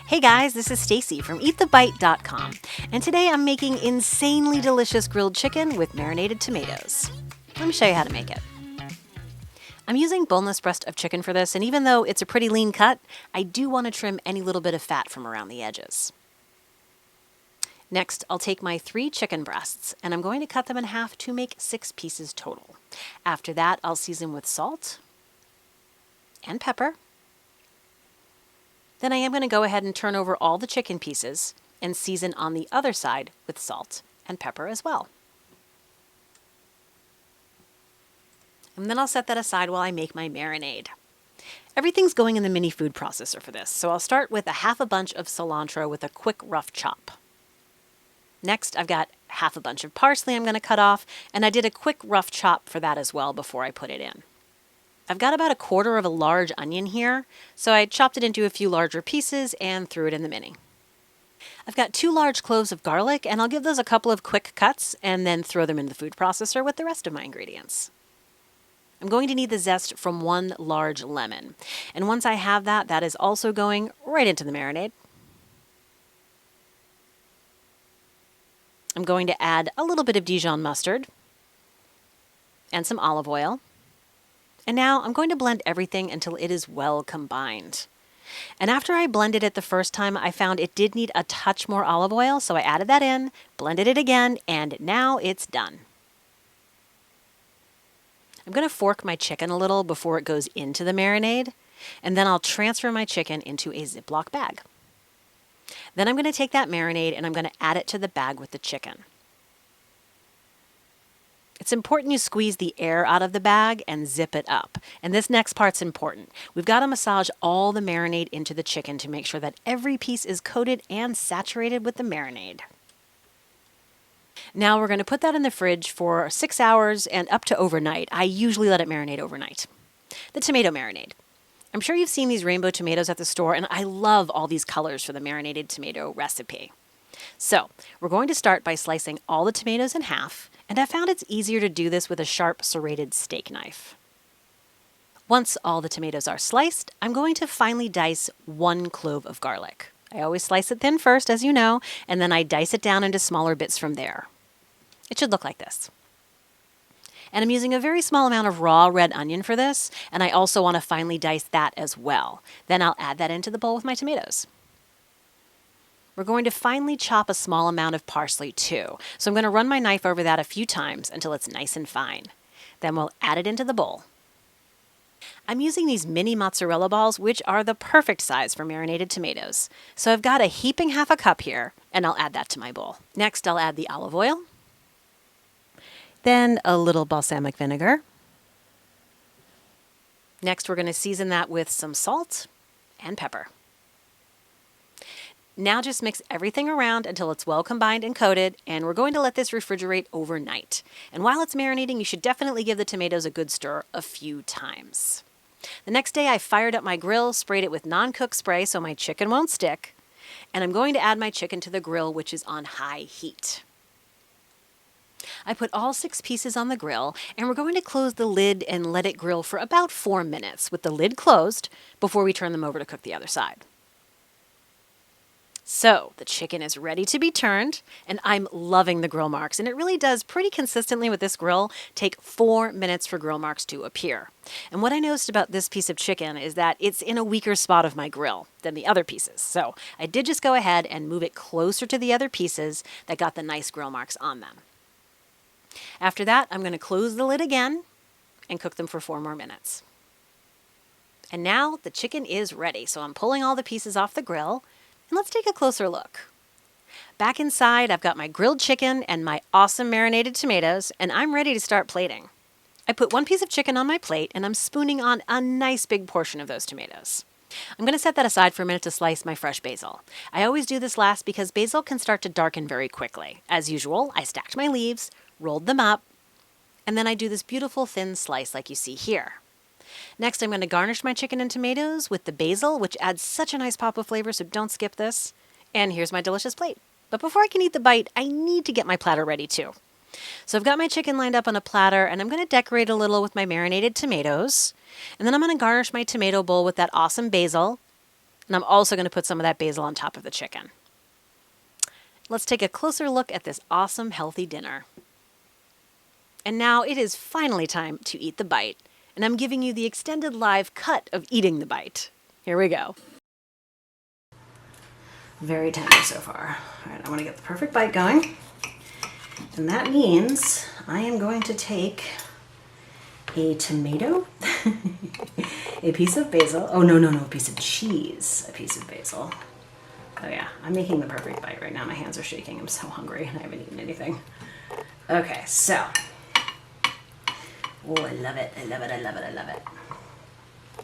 Hey guys, this is Stacy from EatTheBite.com, and today I'm making insanely delicious grilled chicken with marinated tomatoes. Let me show you how to make it. I'm using boneless breast of chicken for this, and even though it's a pretty lean cut, I do want to trim any little bit of fat from around the edges. Next, I'll take my 3 chicken breasts, and I'm going to cut them in half to make 6 pieces total. After that, I'll season with salt and pepper. Then I am going to go ahead and turn over all the chicken pieces and season on the other side with salt and pepper as well. And then I'll set that aside while I make my marinade. Everything's going in the mini food processor for this, so I'll start with a half a bunch of cilantro with a quick rough chop. Next, I've got half a bunch of parsley I'm going to cut off, and I did a quick rough chop for that as well before I put it in. I've got about 1/4 of a large onion here, so I chopped it into a few larger pieces and threw it in the mini. I've got 2 large cloves of garlic, and I'll give those a couple of quick cuts and then throw them in the food processor with the rest of my ingredients. I'm going to need the zest from 1 large lemon, and once I have that, that is also going right into the marinade. I'm going to add a little bit of Dijon mustard and some olive oil. And now I'm going to blend everything until it is well combined. And after I blended it the first time, I found it did need a touch more olive oil, so I added that in, blended it again, and now it's done. I'm going to fork my chicken a little before it goes into the marinade, and then I'll transfer my chicken into a Ziploc bag. Then I'm going to take that marinade and I'm going to add it to the bag with the chicken. It's important you squeeze the air out of the bag and zip it up. And this next part's important. We've got to massage all the marinade into the chicken to make sure that every piece is coated and saturated with the marinade. Now we're going to put that in the fridge for 6 hours and up to overnight. I usually let it marinate overnight. The tomato marinade. I'm sure you've seen these rainbow tomatoes at the store, and I love all these colors for the marinated tomato recipe. So we're going to start by slicing all the tomatoes in half, and I found it's easier to do this with a sharp serrated steak knife. Once all the tomatoes are sliced, I'm going to finely dice 1 clove of garlic. I always slice it thin first, as you know, and then I dice it down into smaller bits from there. It should look like this. And I'm using a very small amount of raw red onion for this, and I also want to finely dice that as well. Then I'll add that into the bowl with my tomatoes. We're going to finely chop a small amount of parsley too, so I'm going to run my knife over that a few times until it's nice and fine. Then we'll add it into the bowl. I'm using these mini mozzarella balls, which are the perfect size for marinated tomatoes. So I've got a heaping half a cup here, and I'll add that to my bowl. Next, I'll add the olive oil. Then a little balsamic vinegar. Next, we're going to season that with some salt and pepper. Now just mix everything around until it's well combined and coated, and we're going to let this refrigerate overnight. And while it's marinating, you should definitely give the tomatoes a good stir a few times. The next day, I fired up my grill, sprayed it with non-cook spray so my chicken won't stick, and I'm going to add my chicken to the grill, which is on high heat. I put all 6 pieces on the grill, and we're going to close the lid and let it grill for about 4 minutes with the lid closed before we turn them over to cook the other side. So the chicken is ready to be turned, and I'm loving the grill marks, and it really does pretty consistently with this grill take 4 minutes for grill marks to appear. And what I noticed about this piece of chicken is that it's in a weaker spot of my grill than the other pieces. So I did just go ahead and move it closer to the other pieces that got the nice grill marks on them. After that, I'm going to close the lid again and cook them for 4 more minutes. And now the chicken is ready, so I'm pulling all the pieces off the grill, and let's take a closer look. Back inside, I've got my grilled chicken and my awesome marinated tomatoes, and I'm ready to start plating. I put 1 piece of chicken on my plate, and I'm spooning on a nice big portion of those tomatoes. I'm going to set that aside for a minute to slice my fresh basil. I always do this last because basil can start to darken very quickly. As usual, I stacked my leaves, rolled them up, and then I do this beautiful thin slice like you see here. Next, I'm going to garnish my chicken and tomatoes with the basil, which adds such a nice pop of flavor, so don't skip this. And here's my delicious plate. But before I can eat the bite, I need to get my platter ready too. So I've got my chicken lined up on a platter, and I'm going to decorate a little with my marinated tomatoes. And then I'm going to garnish my tomato bowl with that awesome basil. And I'm also going to put some of that basil on top of the chicken. Let's take a closer look at this awesome, healthy dinner. And now it is finally time to eat the bite. And I'm giving you the extended live cut of eating the bite. Here we go. Very tender so far. All right, I want to get the perfect bite going. And that means I am going to take a tomato, a piece of basil. Oh, no, a piece of cheese, a piece of basil. Oh yeah, I'm making the perfect bite right now. My hands are shaking. I'm so hungry and I haven't eaten anything. Okay, so. Oh, I love it. I love it. I love it. I love it.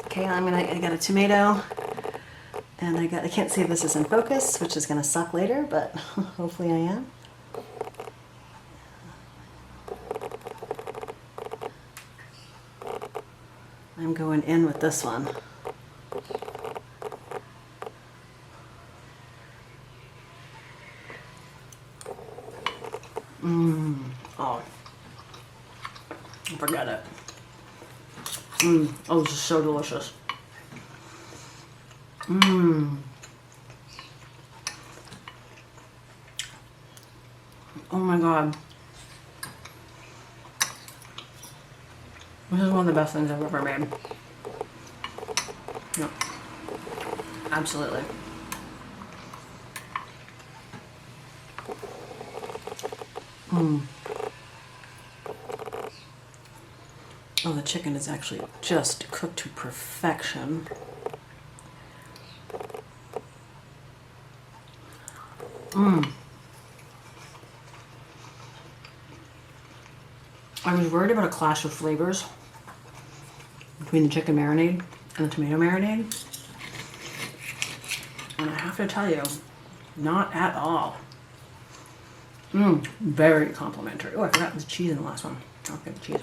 Okay, I got a tomato. And I can't see if this is in focus, which is gonna suck later, but hopefully I am. I'm going in with this one. Oh. Forget it. Oh, this is so delicious. Oh my God. This is one of the best things I've ever made. No. Absolutely. Oh, the chicken is actually just cooked to perfection. I was worried about a clash of flavors between the chicken marinade and the tomato marinade. And I have to tell you, not at all. Very complimentary. Oh, I forgot the cheese in the last one. I'll get the cheese.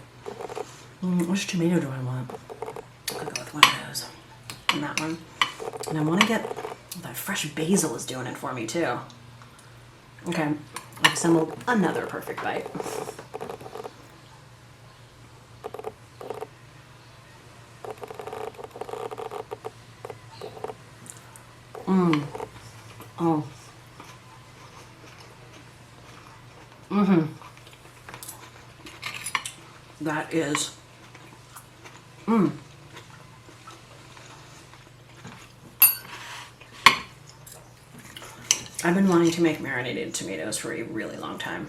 Which tomato do I want? I'll go with one of those. And that one. And I want to get that fresh basil is doing it for me too. Okay, I've assembled another perfect bite. Oh. That is. I've been wanting to make marinated tomatoes for a really long time.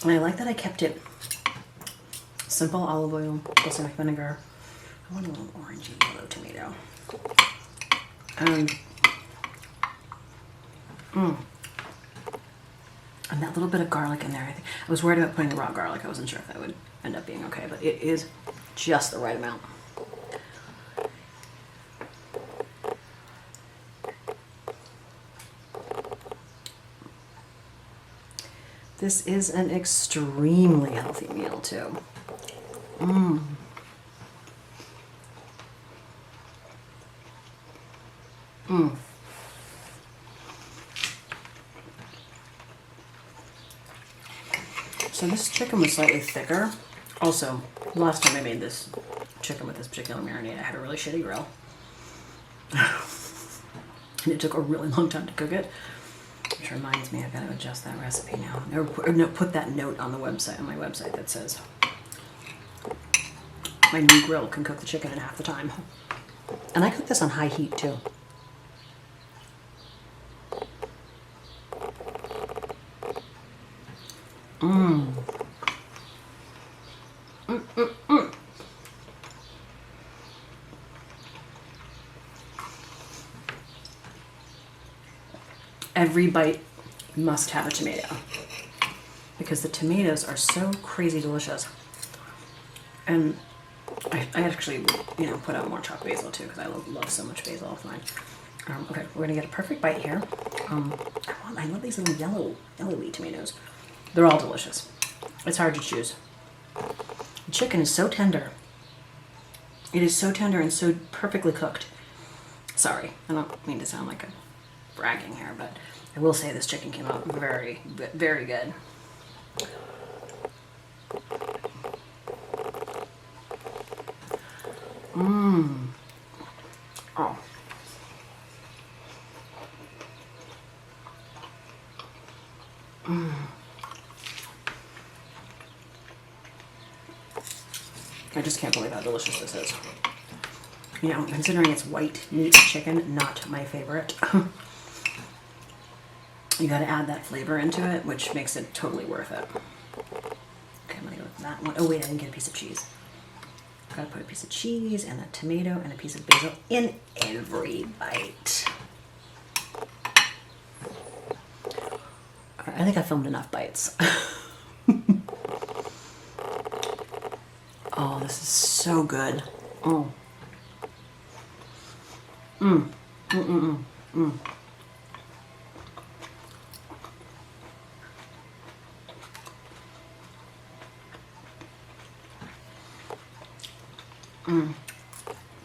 And I like that I kept it simple: olive oil, balsamic vinegar. I want a little orangey yellow tomato. And that little bit of garlic in there. I was worried about putting the raw garlic. I wasn't sure if that would end up being okay, but it is just the right amount. This is an extremely healthy meal too. So this chicken was slightly thicker. Also, last time I made this chicken with this particular marinade, I had a really shitty grill. And it took a really long time to cook it. Which reminds me, I've got to adjust that recipe now. Or no, put that note on the website, on my website, that says my new grill can cook the chicken in half the time. And I cook this on high heat too. Every bite must have a tomato because the tomatoes are so crazy delicious. And I actually, put out more chopped basil too because I love so much basil with mine. Okay, we're gonna get a perfect bite here. I love these little yellowy tomatoes. They're all delicious. It's hard to choose. The chicken is so tender. It is so tender and so perfectly cooked. Sorry, I don't mean to sound like a bragging here, but I will say this chicken came out very, very good. Oh. I just can't believe how delicious this is. You know, considering it's white meat chicken, not my favorite. You gotta add that flavor into it, which makes it totally worth it. Okay, I'm gonna go with that one. Oh wait, I didn't get a piece of cheese. Gotta put a piece of cheese and a tomato and a piece of basil in every bite. All right, I think I filmed enough bites. Oh, this is so good. Oh.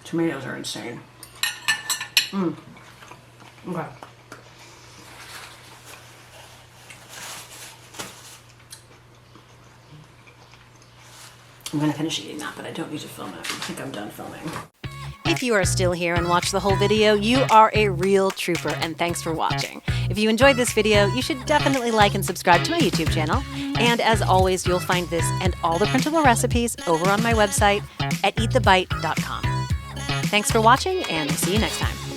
Tomatoes are insane. Okay. I'm gonna finish eating that, but I don't need to film it. I think I'm done filming. If you are still here and watch the whole video, you are a real trooper, and thanks for watching. If you enjoyed this video, you should definitely like and subscribe to my YouTube channel. And as always, you'll find this and all the printable recipes over on my website at eatthebite.com. Thanks for watching, and see you next time.